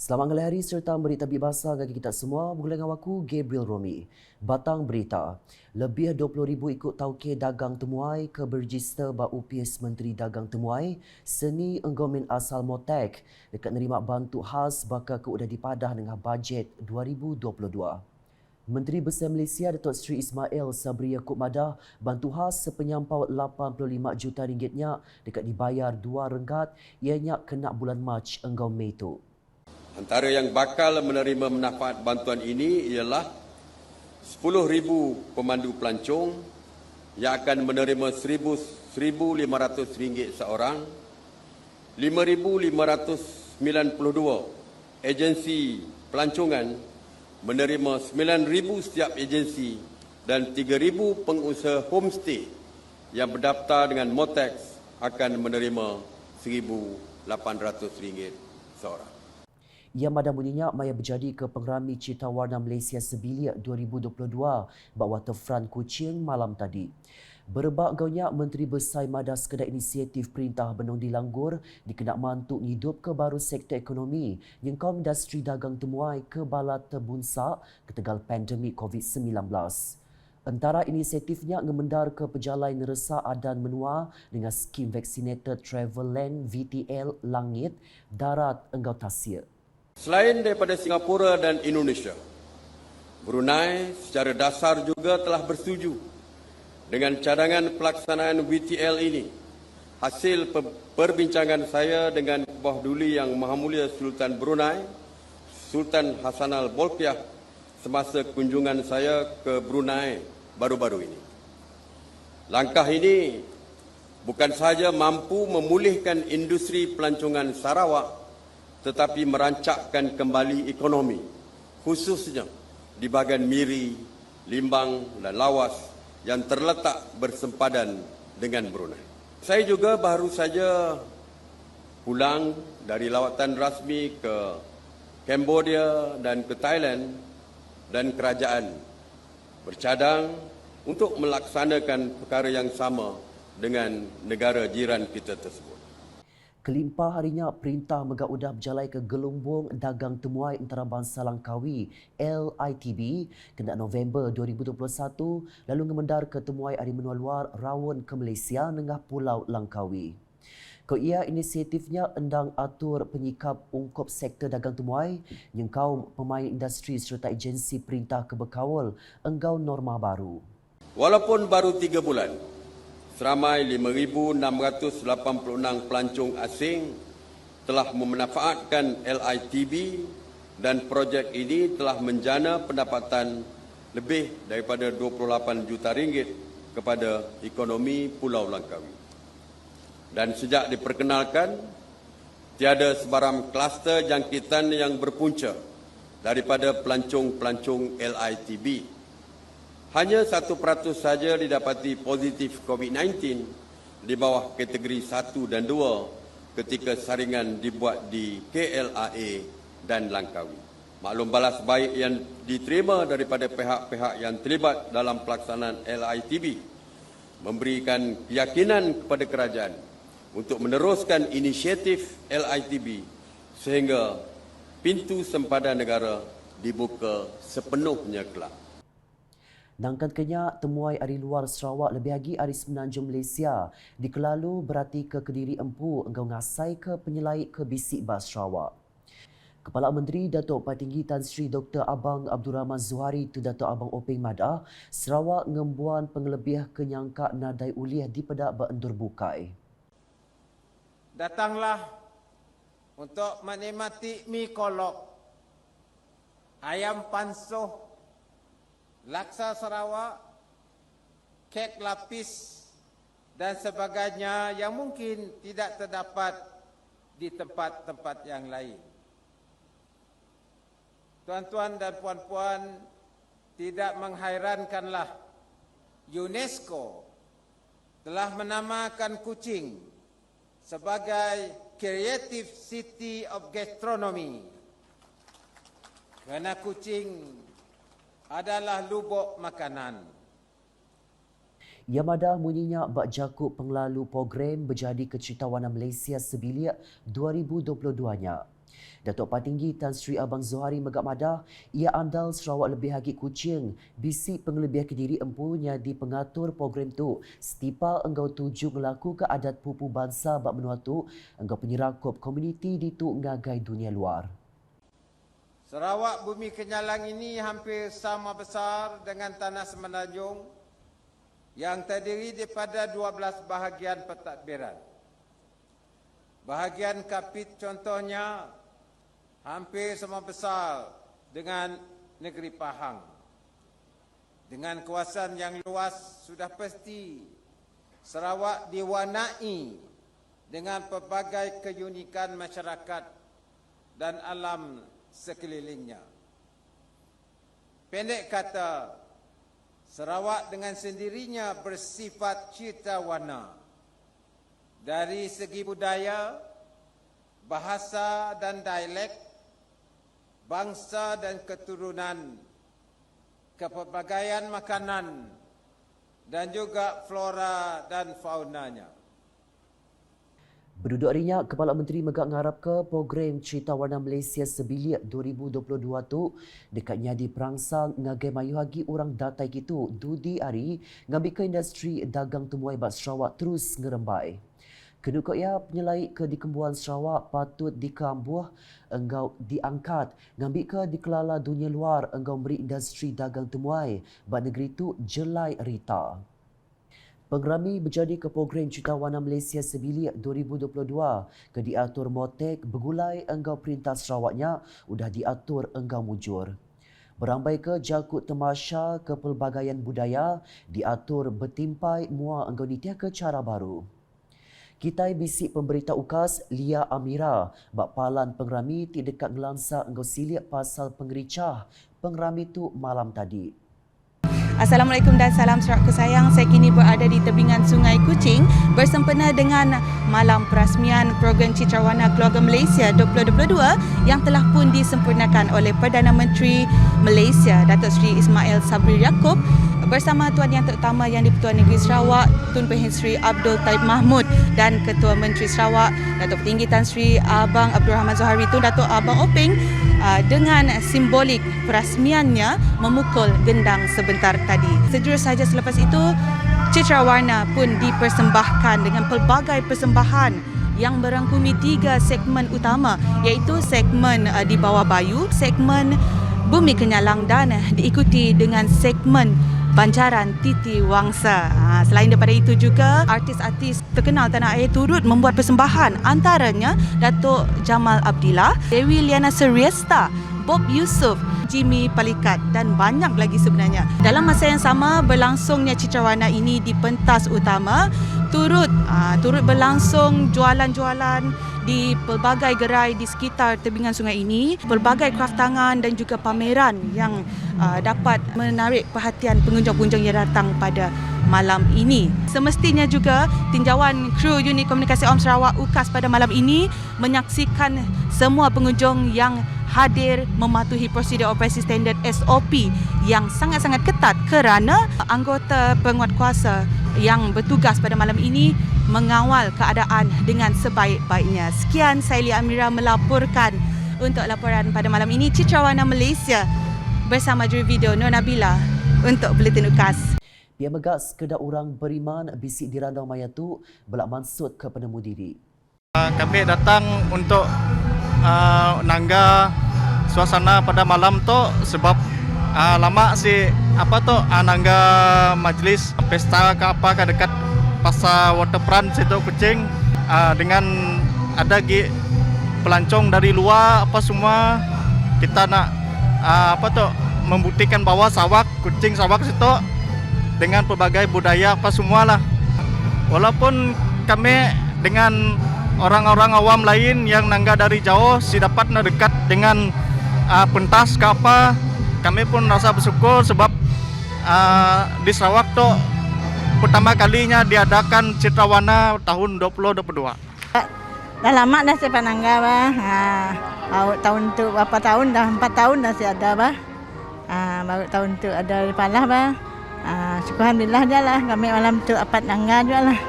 Selamat mengalami hari serta berita bahasa bagi kita semua. Bermula dengan aku, Gabriel Romi. Batang berita. Lebih 20,000 ikut tauke dagang temuai ke berregister ba UPS Menteri Dagang Temuai seni enggomin asal Motek dekat nerima bantu khas bakal ke udah dipadah dengan bajet 2022. Menteri Besar Malaysia Datuk Seri Ismail Sabri Yaakob Madah bantu khas sepenyampau 85 juta ringgitnya dekat dibayar RM2 ianya kena bulan Mac enggau Mei tu. Antara yang bakal menerima manfaat bantuan ini ialah 10,000 pemandu pelancong yang akan menerima RM1,500 seorang, 5,592 agensi pelancongan menerima 9,000 setiap agensi dan 3,000 pengusaha homestay yang berdaftar dengan Motex akan menerima RM1,800 seorang. Ia madah bunyinya maya berjadi ke pengerami Cita Warna Malaysia Sebilik 2022 bak waterfront Kuching malam tadi. Berebak gaunya Menteri Besar madah sekedar inisiatif perintah Benondi Langgur dikenak mantuk hidup ke baru sektor ekonomi yang kaum industri dagang temuai ke bala terbunsak ketegal pandemik COVID-19. Antara inisiatifnya ngemendar ke pejalan neresa adan menua dengan skim Vaccinated Travel Land VTL Langit Darat Enggau Tasir. Selain daripada Singapura dan Indonesia, Brunei secara dasar juga telah bersetuju dengan cadangan pelaksanaan VTL ini. Hasil perbincangan saya dengan Kebawah Duli Yang Maha Mulia Sultan Brunei, Sultan Hassanal Bolkiah semasa kunjungan saya ke Brunei baru-baru ini. Langkah ini bukan sahaja mampu memulihkan industri pelancongan Sarawak tetapi merancakkan kembali ekonomi, khususnya di bahagian Miri, Limbang dan Lawas yang terletak bersempadan dengan Brunei. Saya juga baru saja pulang dari lawatan rasmi ke Cambodia dan ke Thailand dan kerajaan bercadang untuk melaksanakan perkara yang sama dengan negara jiran kita tersebut. Kelimpah harinya perintah megaudah berjalai ke gelombong dagang temuai antarabangsa Langkawi LITB kena November 2021 lalu ngemendar ke temuai hari menua luar rawon ke Malaysia nengah Pulau Langkawi. Ia inisiatifnya endang atur penyikap ungkup sektor dagang temuai yang kaum pemain industri serta agensi perintah kebekawal enggau norma baru. Walaupun baru 3 bulan, seramai 5,686 pelancong asing telah memanfaatkan LITB dan projek ini telah menjana pendapatan lebih daripada 28 juta ringgit kepada ekonomi Pulau Langkawi. Dan sejak diperkenalkan, tiada sebarang kluster jangkitan yang berpunca daripada pelancong-pelancong LITB. Hanya 1% saja didapati positif COVID-19 di bawah kategori 1 dan 2 ketika saringan dibuat di KLAA dan Langkawi. Maklum balas baik yang diterima daripada pihak-pihak yang terlibat dalam pelaksanaan LITB memberikan keyakinan kepada kerajaan untuk meneruskan inisiatif LITB sehingga pintu sempadan negara dibuka sepenuhnya kelak. Nangkan kenya temuai hari luar Sarawak lebih lagi hari semenanjung Malaysia dikelalu berarti ke Kediri Empu enggau ngasai ke penyelai ke Bisik Bas Sarawak. Kepala Menteri Datuk Patinggi Tan Sri Dr. Abang Abdul Rahman Zuhari tu Datuk Abang Openg Madah, Sarawak ngembuan pengelebih kenyangka nadai uliah di pedak beendur bukai. Datanglah untuk menikmati mi kolok, ayam pansuh, laksa Sarawak, kek lapis dan sebagainya yang mungkin tidak terdapat di tempat-tempat yang lain. Tuan-tuan dan puan-puan, tidak menghairankanlah UNESCO telah menamakan Kuching sebagai Creative City of Gastronomy. Kerana Kuching adalah lubuk makanan. Ia madah munyinya bak jakuk penglalu program berjadi ke Cita Warna Malaysia Sebilik 2022-nya. Datuk Patinggi Tan Sri Abang Zohari Megat Madah, ia andal Sarawak lebih hagi Kuching. Bisi pengelebih Kediri empunya di pengatur program tu. Setipa enggau tuju ngelaku ke adat pupu bangsa bak menua tu, enggau penyerakop komuniti di tu ngagai dunia luar. Sarawak Bumi Kenyalang ini hampir sama besar dengan tanah Semenanjung yang terdiri daripada 12 bahagian pentadbiran. Bahagian Kapit contohnya hampir sama besar dengan negeri Pahang. Dengan kawasan yang luas, sudah pasti Sarawak diwarnai dengan pelbagai keunikan masyarakat dan alam sekelilingnya. Pendek kata, Sarawak dengan sendirinya bersifat cita warna dari segi budaya, bahasa dan dialek, bangsa dan keturunan, kepelbagaian makanan dan juga flora dan faunanya. Berduduk harinya, Kepala Menteri Megat ngarap ke program Cerita Warna Malaysia Sebilik 2022 tu dekatnya diperangsang ngagai mayu hagi orang datai gitu dudi hari ngambil ke industri dagang tumbuai bak Sarawak terus ngerembai. Kedua ia penyelai ke dikembuan Sarawak patut dikambuh enggau diangkat ngambil ke dikelala dunia luar enggau beri industri dagang tumbuai bak negeri tu jelai rita. Pengerami berjadi ke program Cerita Warna Malaysia Sebilik 2022 ke diatur Motek bergulai enggau perintah Sarawaknya udah diatur enggau mujur. Berambai ke jakut temasya ke pelbagaian budaya diatur bertimpai mua enggau nitia ke cara baru. Kitai bisik pemberita UKAS Lia Amira bak palan pengerami ti dekat ngelangsa enggau silik pasal pengericah pengerami tu malam tadi. Assalamualaikum dan salam Sarawak kesayang. Saya kini berada di tebingan Sungai Kuching bersempena dengan malam perasmian program Citra Warna Keluarga Malaysia 2022 yang telah pun disempurnakan oleh Perdana Menteri Malaysia Datuk Seri Ismail Sabri Yaakob bersama Tuan Yang Terutama Yang di-Pertuan Negeri Sarawak Tun Pehin Sri Abdul Taib Mahmud dan Ketua Menteri Sarawak Datuk Petinggi Tan Sri Abang Abdul Rahman Zohari Tun Datuk Abang Openg dengan simbolik perasmiannya memukul gendang sebentar tadi. Sejurus saja selepas itu, Citra Warna pun dipersembahkan dengan pelbagai persembahan yang merangkumi 3 segmen utama iaitu segmen di bawah bayu, segmen Bumi Kenyalang dan diikuti dengan segmen Banjaran Titi Wangsa. Selain daripada itu juga, artis-artis terkenal tanah air turut membuat persembahan, antaranya Datuk Jamal Abdillah, Dewi Liana Seriesta, Bob Yusof, Jimmy Palikat dan banyak lagi sebenarnya. Dalam masa yang sama, berlangsungnya Citra Warna ini di pentas utama, turut berlangsung jualan-jualan di pelbagai gerai di sekitar tebingan sungai ini, pelbagai kraft tangan dan juga pameran yang dapat menarik perhatian pengunjung-pengunjung yang datang pada malam ini. Semestinya juga tinjauan kru Unit Komunikasi Awam Sarawak UKAS pada malam ini menyaksikan semua pengunjung yang hadir mematuhi prosedur operasi standard SOP yang sangat-sangat ketat kerana anggota penguatkuasa yang bertugas pada malam ini mengawal keadaan dengan sebaik-baiknya. Sekian, saya Lia Amira melaporkan untuk laporan pada malam ini Citra Warna Malaysia bersama juri video Nur Nabila untuk Buletin UKAS. Pihak Megat sekedar orang beriman bisik di Randau Maya tu belak mansut ke penemu diri. Kami datang untuk nangga suasana pada malam tu sebab lama si nangga majlis pesta ke apa ke dekat pasar waterfront situ Kuching dengan ada pelancong dari luar apa semua kita nak membuktikan bahawa Sarawak Kuching Sarawak situ dengan pelbagai budaya apa semualah. Walaupun kami dengan orang-orang awam lain yang nangga dari jauh si dapat nak dekat dengan pentas ke apa, kami pun rasa bersyukur sebab di Sarawak tu pertama kalinya diadakan Citra Warna tahun 2022. Dah lama dah saya panangga bah. Tahun tu berapa tahun dah 4 tahun dah saya ada bah. Baru tahun tu ada di Palah bah. Alhamdulillah je lah kami malam tu dapat nangga juga lah.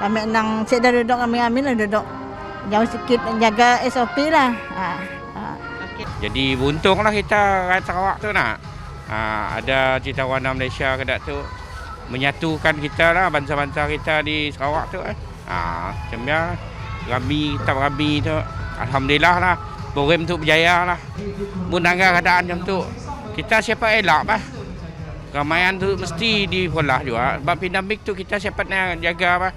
Kami nang saya dah duduk kami ambil lah duduk jauh sikit jaga SOP lah. Jadi beruntunglah kita kat Sarawak tu nak. Ada Cita Warna Malaysia kedak tu menyatukan kita lah, bangsa-bangsa kita di Sarawak tu. Macam ya, Rami tu. Alhamdulillah lah, program tu berjaya lah. Menanggar keadaan macam tu, kita siapa elak lah. Ramaian tu mesti dipolah juga. Sebab pandemik tu kita siapa nak jaga apa.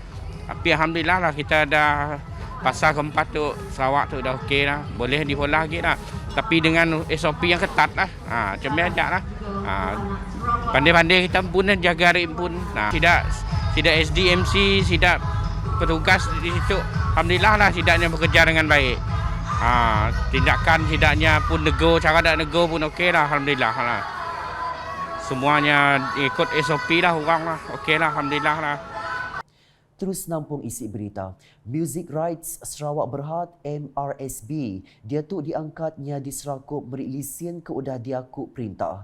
Tapi alhamdulillah lah kita dah pasal keempat tu Sarawak tu dah okey lah. Boleh dipolah lagi lah. Tapi dengan SOP yang ketat lah. Macam ni ajak lah. Pandai-pandai kita pun jaga rim pun. Tidak SDMC, tidak petugas di situ. Alhamdulillah lah sidaknya bekerja dengan baik. Tindakan sidaknya pun nego, cara dak nego pun okey lah. Alhamdulillah lah. Semuanya ikut SOP lah orang lah. Okey lah, alhamdulillah lah. Terus nampung isi berita. Music Rights Sarawak Berhad MRSB dia tu diangkatnya di Serakuk beri lesen ke udah diakuk perintah.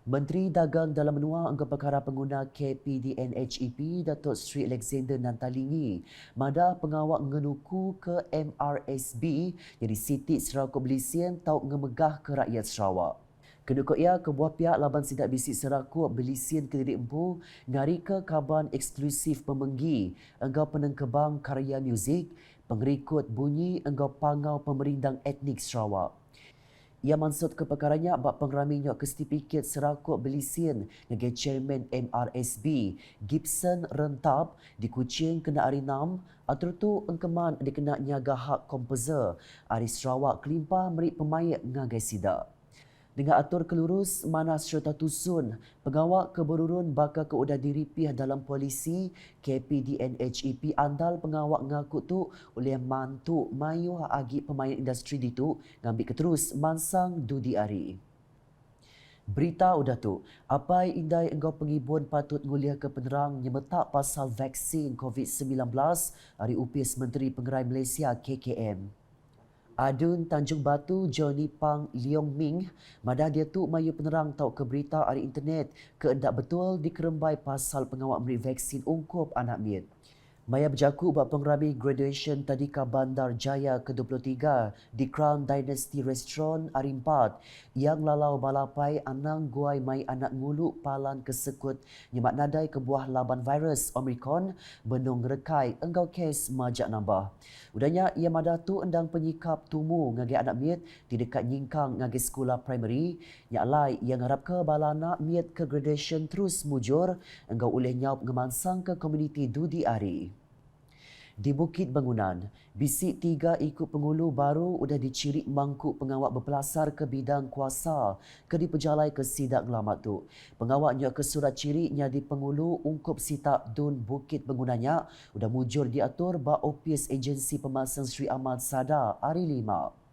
Menteri Dagang Dalam Menua Angka Perkara Pengguna KPDNHEP Datuk Seri Alexander Nantalingi madah pengawak ngenuku ke MRSB jadi Siti Serakuk Belisian tau ngemegah ke rakyat Sarawak. Kedua ia kebuah pihak Laban Sidak Bisik Serakuk Belisian ke Didik Empu ngari ke kaban eksklusif pemenggi enggau penengkebang karya muzik pengerikut bunyi enggau pangau pemerindang etnik Sarawak. Ia maksud ke perkaranya bak pengraminya ke sertifikat Serakuk Belisian dengan Chairman MRSB Gibson Rentab di Kuching kena hari 6 atur tu engkeman dikena nyaga hak komposer Ari Sarawak kelimpah merik pemayat ngagai sidak. Dengan atur kelurus mana serta tusun, pengawak keberurun bakal keudah diripih dalam polisi KPDNHEP andal pengawak ngaku tu oleh mantu mayu agi pemain industri ditu ngambil keterus mansang Dudi Ari. Berita udah tu, apa indai engkau pengibun patut nguliah ke penerang nyemetak pasal vaksin COVID-19 hari upis Menteri Pengerai Malaysia KKM. Adun Tanjung Batu Johnny Pang Leong Ming madah dia tu mayu penerang tau ke berita hari internet keendak betul dikerembai pasal pengawak memberi vaksin ungkup anak miet. Maya berjaku buat pengrami graduation Tadika Bandar Jaya ke-23 di Crown Dynasty Restaurant hari 4 yang lalau balapai anang guai mai anak nguluk palan kesekut nyemat nadai kebuah laban virus Omicron benung rekai enggau kes majak nambah. Udahnya ia madah tu endang penyikap tumu ngagi anak miet di dekat nyingkang ngagi sekolah primary nya alai yang harap ke balana miet ke graduation terus mujur enggau oleh nyaup ngemansang ke komuniti Dudi Ari. Di Bukit Bangunan, bisik 3 ikut pengulu baru udah dicirik mangkuk pengawak berpelasar ke bidang kuasa ke dipejalai ke sidak ngelamat tu. Pengawaknya ke surat ciriknya di pengulu ungkup sitak dun Bukit Bangunannya udah mujur diatur ba opis agensi pemasang Sri Aman Sada hari 5.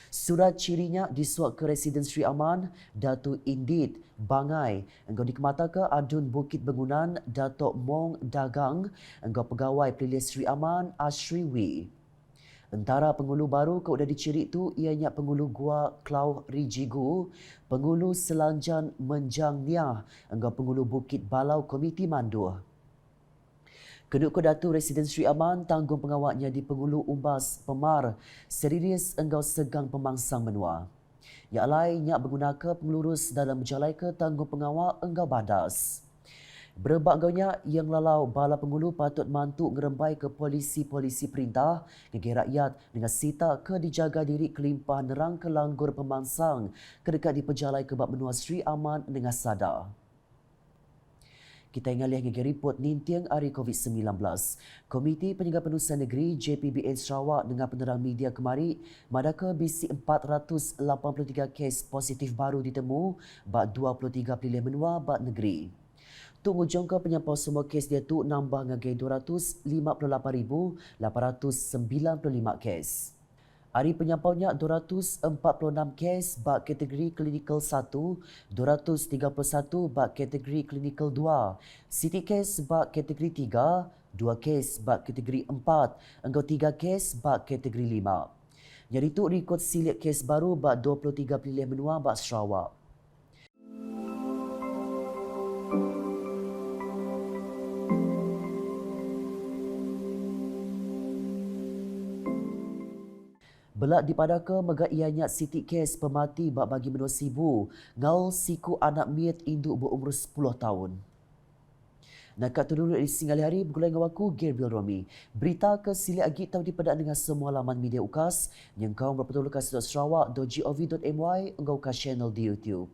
Surat cirinya disuak ke Residen Sri Aman, Datuk Indit Bangai, engkau dikemata ke Adun Bukit Bangunan, Datuk Mong Dagang, engkau pegawai Pilihan Sri Aman, Ashriwi. Antara pengulu baru ke udah dicirik tu ianya pengulu Gua Klau Rijigu, pengulu Selanjan Menjang Niah, engkau pengulu Bukit Balau Komiti Manduh. Kedua Datu Residen Sri Aman tanggung pengawaknya di Pengulu Umbas Pemar serius enggau segang pemangsang menua. Yang lain nyak menggunakan pengurus dalam berjalai ke tanggung pengawak enggau badas. Berebak gaunya yang lalau bala pengulu patut mantu ngerembai ke polisi-polisi perintah negeri rakyat dengan sita ke dijaga diri kelimpah nerang ke langgur pemangsang kedekat di pejalai ke bab menua Sri Aman dengan sadar. Kita ingat lihat report nintiang hari COVID-19. Komiti Penjaga Penulisan Negeri JPBN Sarawak dengan penerang media kemari madaka bisi 483 kes positif baru ditemu bak 23 pilihan menua bak negeri. Tunggu jangka penyampau semua kes dia tu nambah ngagai 258,895 kes. Hari penyampaunya 246 kes bak kategori klinikal 1, 231 bak kategori klinikal 2, city kes bak kategori 3, 2 kes bak kategori 4, engkau 3 kes bak kategori 5. Jadi tu rekod silit kes baru bak 23 pilihan menua bak Sarawak. Belak di Padaka megak ianya Siti kes pemati bak bagi menua sibu ngau siku anak miet induk berumur 10 tahun. Nak dulu di singali hari bergulai dengan aku Gabriel Romi. Berita ke sili agi tahu dipedak dengan semua laman media UKAS yang kau berpetul ke sarawak.gov.my engkau ke channel di YouTube.